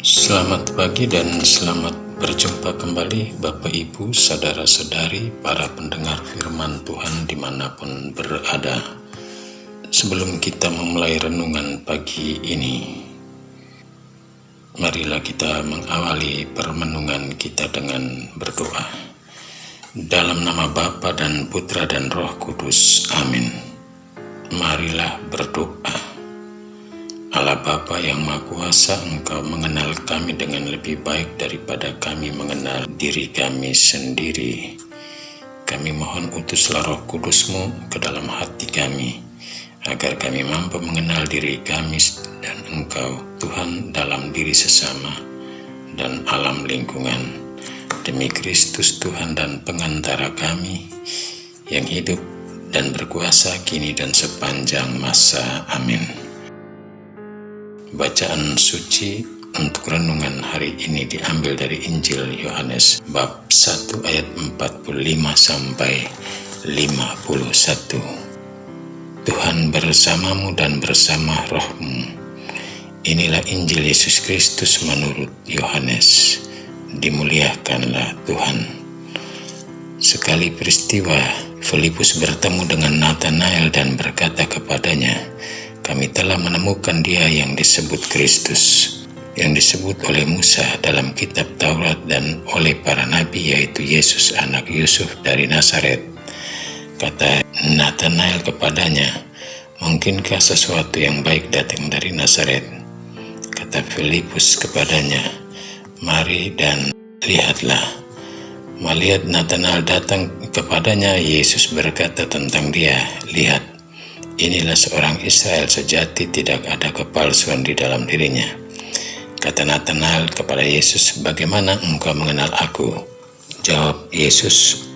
Selamat pagi dan selamat berjumpa kembali Bapak Ibu, Saudara-saudari, para pendengar firman Tuhan dimanapun berada. Sebelum kita memulai renungan pagi ini, marilah kita mengawali permenungan kita dengan berdoa. Dalam nama Bapa dan Putra dan Roh Kudus, amin. Marilah berdoa. Allah Bapa yang Maha Kuasa, Engkau mengenal kami dengan lebih baik daripada kami mengenal diri kami sendiri. Kami mohon utuslah Roh Kudus-Mu ke dalam hati kami, agar kami mampu mengenal diri kami dan Engkau, Tuhan, dalam diri sesama dan alam lingkungan. Demi Kristus Tuhan dan pengantara kami, yang hidup dan berkuasa kini dan sepanjang masa. Amin. Bacaan suci untuk renungan hari ini diambil dari Injil Yohanes bab 1 ayat 45 sampai 51. Tuhan bersamamu dan bersama rohmu. Inilah Injil Yesus Kristus menurut Yohanes. Dimuliakanlah Tuhan. Sekali peristiwa, Filipus bertemu dengan Nathanael dan berkata kepadanya, "Kami telah menemukan Dia yang disebut Kristus, yang disebut oleh Musa dalam kitab Taurat dan oleh para nabi, yaitu Yesus anak Yusuf dari Nazaret." Kata Nathanael kepadanya, "Mungkinkah sesuatu yang baik datang dari Nazaret?" Kata Filipus kepadanya, "Mari dan lihatlah." Melihat Nathanael datang kepadanya, Yesus berkata tentang dia, "Lihat, inilah seorang Israel sejati, tidak ada kepalsuan di dalam dirinya." Kata Nathanael kepada Yesus, "Bagaimana engkau mengenal aku?" Jawab Yesus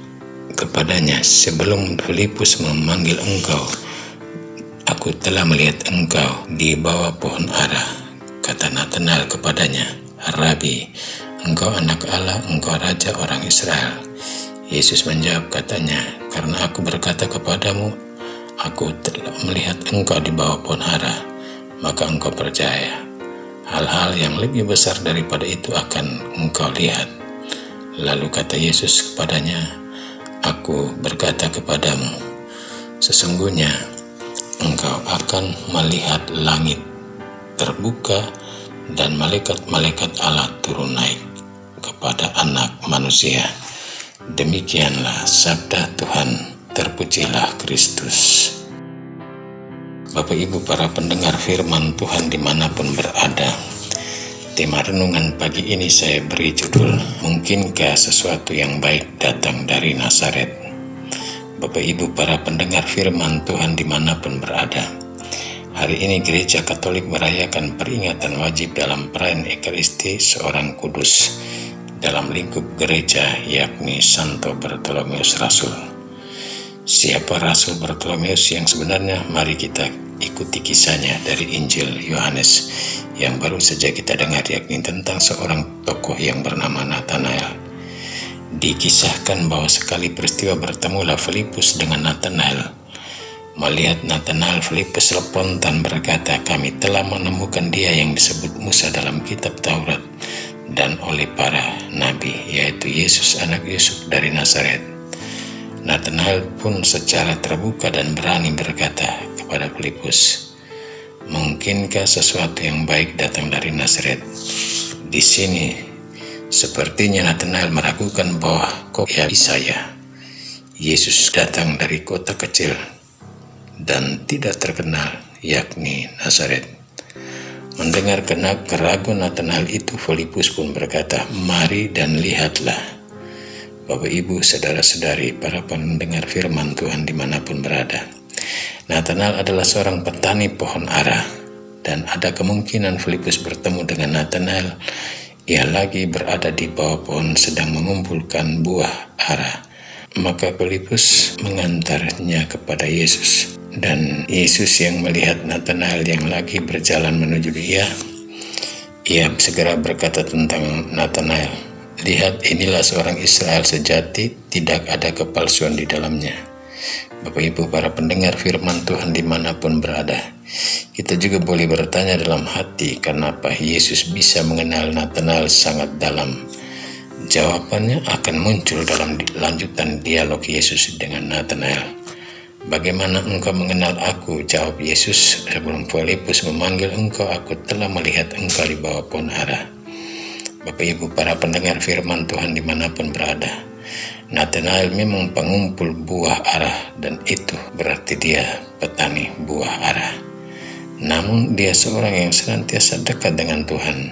kepadanya, "Sebelum Filipus memanggil engkau, aku telah melihat engkau di bawah pohon ara." Kata Nathanael kepadanya, "Rabi, engkau anak Allah, engkau raja orang Israel." Yesus menjawab katanya, "Karena aku berkata kepadamu, aku telah melihat engkau di bawah pohon ara, maka engkau percaya. Hal-hal yang lebih besar daripada itu akan engkau lihat." Lalu kata Yesus kepadanya, "Aku berkata kepadamu, sesungguhnya engkau akan melihat langit terbuka dan malaikat-malaikat Allah turun naik kepada Anak Manusia." Demikianlah sabda Tuhan. Terpujilah Kristus. Bapak Ibu, para pendengar firman Tuhan dimanapun berada, tema renungan pagi ini saya beri judul, "Mungkinkah sesuatu yang baik datang dari Nazaret?" Bapak Ibu, para pendengar firman Tuhan dimanapun berada, hari ini Gereja Katolik merayakan peringatan wajib dalam perayaan Ekaristi seorang kudus dalam lingkup gereja, yakni Santo Bartolomeus Rasul. Siapa Rasul Bartolomeus yang sebenarnya? Mari kita ikuti kisahnya dari Injil Yohanes yang baru saja kita dengar, yakni tentang seorang tokoh yang bernama Nathanael. Dikisahkan bahwa sekali peristiwa bertemulah Filipus dengan Nathanael. Melihat Nathanael, Filipus spontan berkata, "Kami telah menemukan Dia yang disebut Musa dalam kitab Taurat dan oleh para nabi, yaitu Yesus anak Yusuf dari Nazaret." Nathanael pun secara terbuka dan berani berkata kepada Filipus, "Mungkinkah sesuatu yang baik datang dari Nazaret?" Di sini sepertinya Nathanael meragukan bahwa kok ya bisa ya Yesus datang dari kota kecil dan tidak terkenal, yakni Nazaret. Mendengar keraguan Nathanael itu, Filipus pun berkata, "Mari dan lihatlah." Bapak Ibu, saudara-saudari, para pendengar firman Tuhan dimanapun berada, Nathanael adalah seorang petani pohon ara, dan ada kemungkinan Filipus bertemu dengan Nathanael. Ia lagi berada di bawah pohon sedang mengumpulkan buah ara. Maka Filipus mengantarnya kepada Yesus, dan Yesus yang melihat Nathanael yang lagi berjalan menuju dia, ia segera berkata tentang Nathanael, "Lihat, inilah seorang Israel sejati, tidak ada kepalsuan di dalamnya." Bapak Ibu, para pendengar firman Tuhan dimanapun berada, Kita juga boleh bertanya dalam hati, kenapa Yesus bisa mengenal Natanael sangat dalam? Jawabannya akan muncul dalam lanjutan dialog Yesus dengan Natanael. Bagaimana engkau mengenal aku? Jawab Yesus, sebelum Filipus memanggil engkau, aku telah melihat engkau di bawah pohon ara. Bapak Ibu para pendengar firman Tuhan dimanapun berada, Natanael memang pengumpul buah ara, dan itu berarti dia petani buah ara. Namun dia seorang yang senantiasa dekat dengan Tuhan,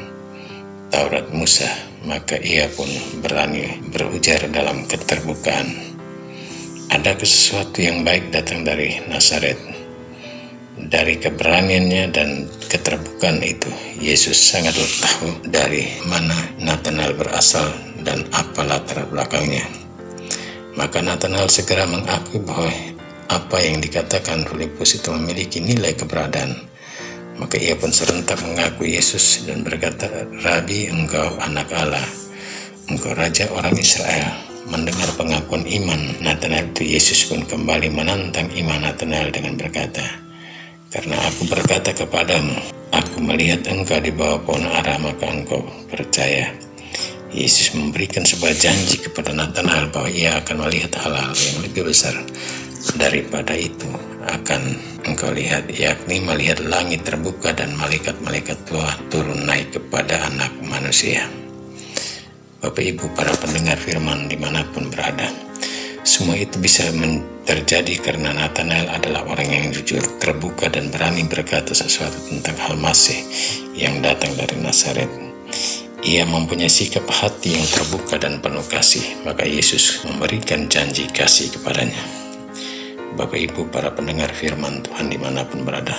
Taurat Musa, maka ia pun berani berujar dalam keterbukaan. Ada sesuatu yang baik datang dari Nazaret. Dari keberaniannya dan keterbukaan itu, Yesus sangat tahu dari mana Natanael berasal dan apa latar belakangnya. Maka Natanael segera mengakui bahwa apa yang dikatakan Filipus itu memiliki nilai keberadaan. Maka ia pun serentak mengaku Yesus dan berkata, Rabi, engkau anak Allah, engkau raja orang Israel. Mendengar pengakuan iman Natanael itu, Yesus pun kembali menantang iman Natanael dengan berkata, karena aku berkata kepadamu, aku melihat engkau di bawah pohon ara, maka engkau percaya. Yesus memberikan sebuah janji kepada Natanael bahwa ia akan melihat hal-hal yang lebih besar daripada itu akan engkau lihat, yakni melihat langit terbuka dan malaikat-malaikat Tuhan turun naik kepada anak manusia. Bapak Ibu para pendengar firman dimanapun berada, semua itu bisa terjadi karena Natanael adalah orang yang jujur, terbuka, dan berani berkata sesuatu tentang Al-Masih yang datang dari Nazaret. Ia mempunyai sikap hati yang terbuka dan penuh kasih, maka Yesus memberikan janji kasih kepadanya. Bapak Ibu para pendengar firman Tuhan dimanapun berada,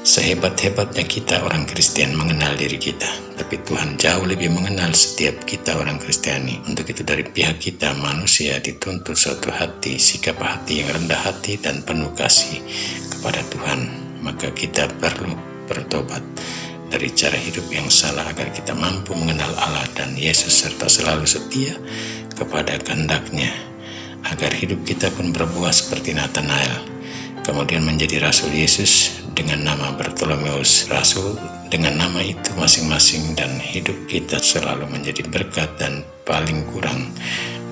sehebat-hebatnya kita orang Kristen mengenal diri kita, tapi Tuhan jauh lebih mengenal setiap kita orang Kristiani. Untuk itu dari pihak kita manusia dituntut suatu hati, sikap hati yang rendah hati dan penuh kasih kepada Tuhan. Maka kita perlu bertobat dari cara hidup yang salah agar kita mampu mengenal Allah dan Yesus serta selalu setia kepada kehendak-Nya, agar hidup kita pun berbuah seperti Natanael, kemudian menjadi Rasul Yesus dengan nama Bartolomeus, Rasul dengan nama itu masing-masing, dan hidup kita selalu menjadi berkat dan paling kurang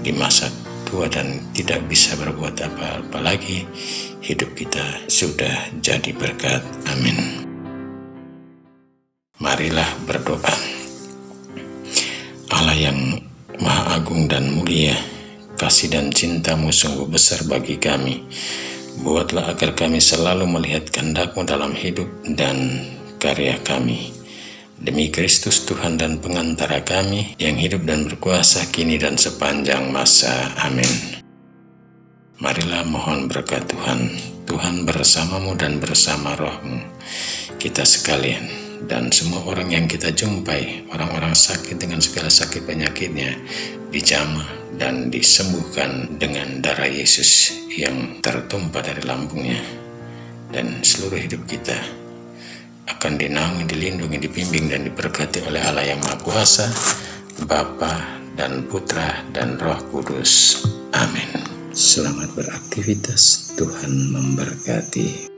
di masa tua dan tidak bisa berbuat apa-apa lagi, hidup kita sudah jadi berkat. Amin. Marilah berdoa. Allah yang Maha Agung dan mulia, kasih dan cinta-Mu sungguh besar bagi kami. Buatlah agar kami selalu melihat kehendak-Mu dalam hidup dan karya kami. Demi Kristus Tuhan dan pengantara kami, yang hidup dan berkuasa kini dan sepanjang masa. Amin. Marilah mohon berkat Tuhan. Tuhan bersama-Mu dan bersama roh-Mu. Kita sekalian dan semua orang yang kita jumpai, orang-orang sakit dengan segala sakit penyakitnya, dijamah dan disembuhkan dengan darah Yesus yang tertumpah dari lambungnya. Dan seluruh hidup kita akan dinaungi, dilindungi, dibimbing, dan diberkati oleh Allah yang Maha Kuasa, Bapa dan Putra dan Roh Kudus. Amin. Selamat beraktivitas, Tuhan memberkati.